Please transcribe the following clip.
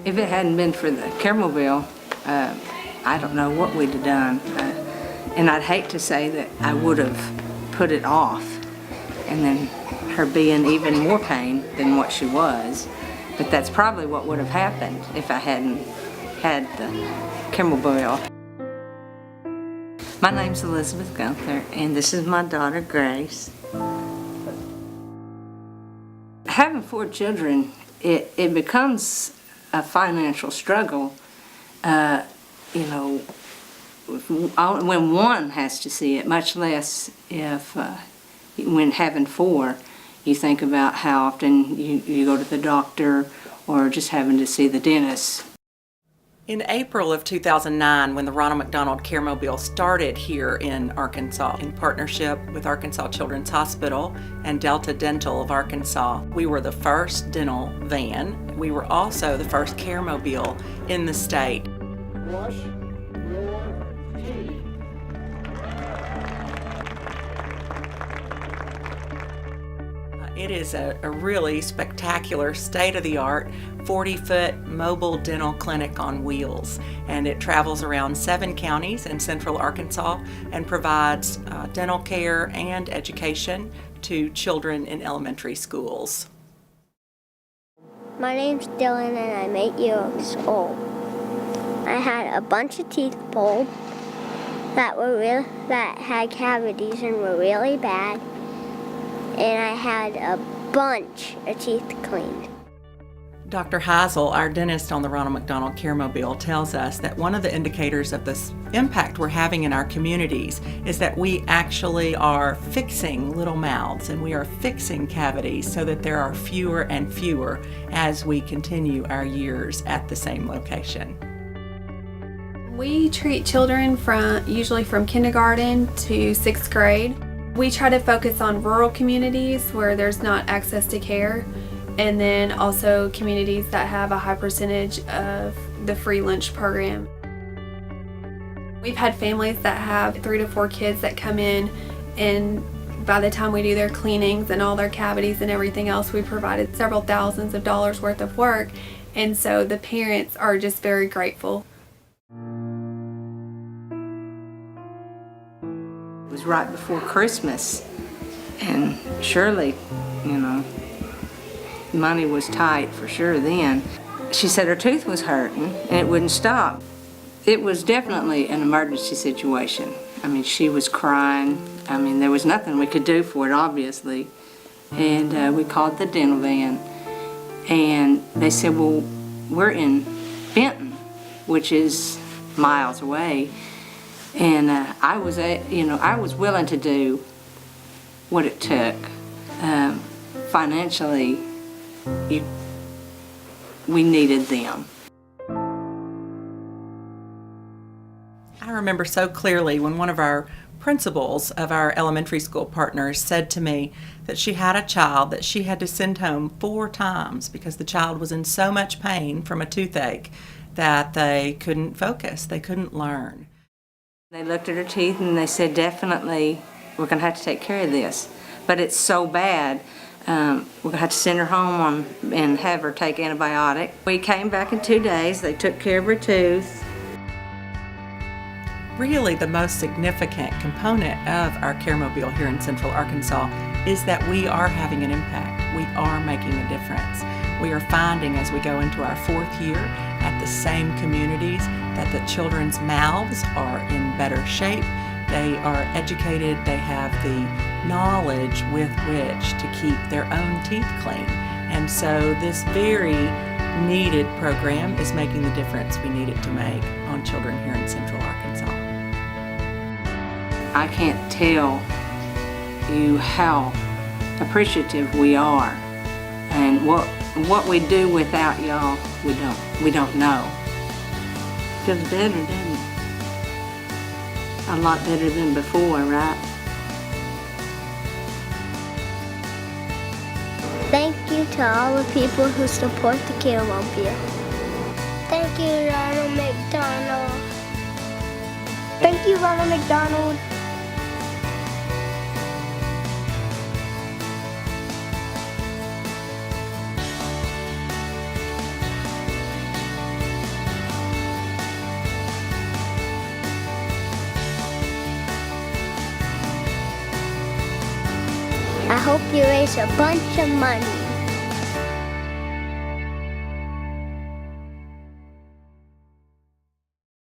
If it hadn't been for the CareMobile, I don't know what we'd have done. And I'd hate to say that I would have put it off and then her be in even more pain than what she was. But that's probably what would have happened if I hadn't had the CareMobile. My name's Elizabeth Gunther, and this is my daughter, Grace. Having 4 children, it becomes a financial struggle, you know, when one has to see it, much less if when having 4, you think about how often you go to the doctor or just having to see the dentist. In April of 2009, when the Ronald McDonald CareMobile started here in Arkansas, in partnership with Arkansas Children's Hospital and Delta Dental of Arkansas, we were the first dental van. We were also the first CareMobile in the state. Wash your teeth. It is a really spectacular, state-of-the-art, 40-foot mobile dental clinic on wheels, and it travels around 7 counties in central Arkansas and provides dental care and education to children in elementary schools. My name's Dylan and I'm 8 years old. I had a bunch of teeth pulled that had cavities and were really bad. And I had a bunch of teeth cleaned. Dr. Heisel, our dentist on the Ronald McDonald CareMobile, tells us that one of the indicators of this impact we're having in our communities is that we actually are fixing little mouths and we are fixing cavities so that there are fewer and fewer as we continue our years at the same location. We treat children usually from kindergarten to 6th grade. We try to focus on rural communities where there's not access to care, and then also communities that have a high percentage of the free lunch program. We've had families that have 3 to 4 kids that come in, and by the time we do their cleanings and all their cavities and everything else, we provided several thousands of dollars worth of work, and so the parents are just very grateful. It was right before Christmas, and surely, you know, money was tight for sure then. She said her tooth was hurting and it wouldn't stop. It was definitely an emergency situation. I mean, she was crying. I mean, there was nothing we could do for it, obviously. And we called the dental van, and they said, well, we're in Benton, which is miles away. And I was willing to do what it took. Financially, we needed them. I remember so clearly when one of our principals of our elementary school partners said to me that she had a child that she had to send home 4 times because the child was in so much pain from a toothache that they couldn't focus, they couldn't learn. They looked at her teeth and they said, definitely, we're going to have to take care of this. But it's so bad, we're going to have to send her home and have her take antibiotic. We came back in 2 days. They took care of her tooth. Really, the most significant component of our CareMobile here in Central Arkansas is that we are having an impact. We are making a difference. We are finding as we go into our 4th year at the same communities that the children's mouths are in better shape. They are educated, they have the knowledge with which to keep their own teeth clean. And so this very needed program is making the difference we need it to make on children here in Central Arkansas. I can't tell you how appreciative we are, and what we do without y'all, we don't know. Feels better, doesn't it? A lot better than before, right? Thank you to all the people who support the CareMobile. Thank you, Ronald McDonald. Thank you, Ronald McDonald. hope you raise a bunch of money.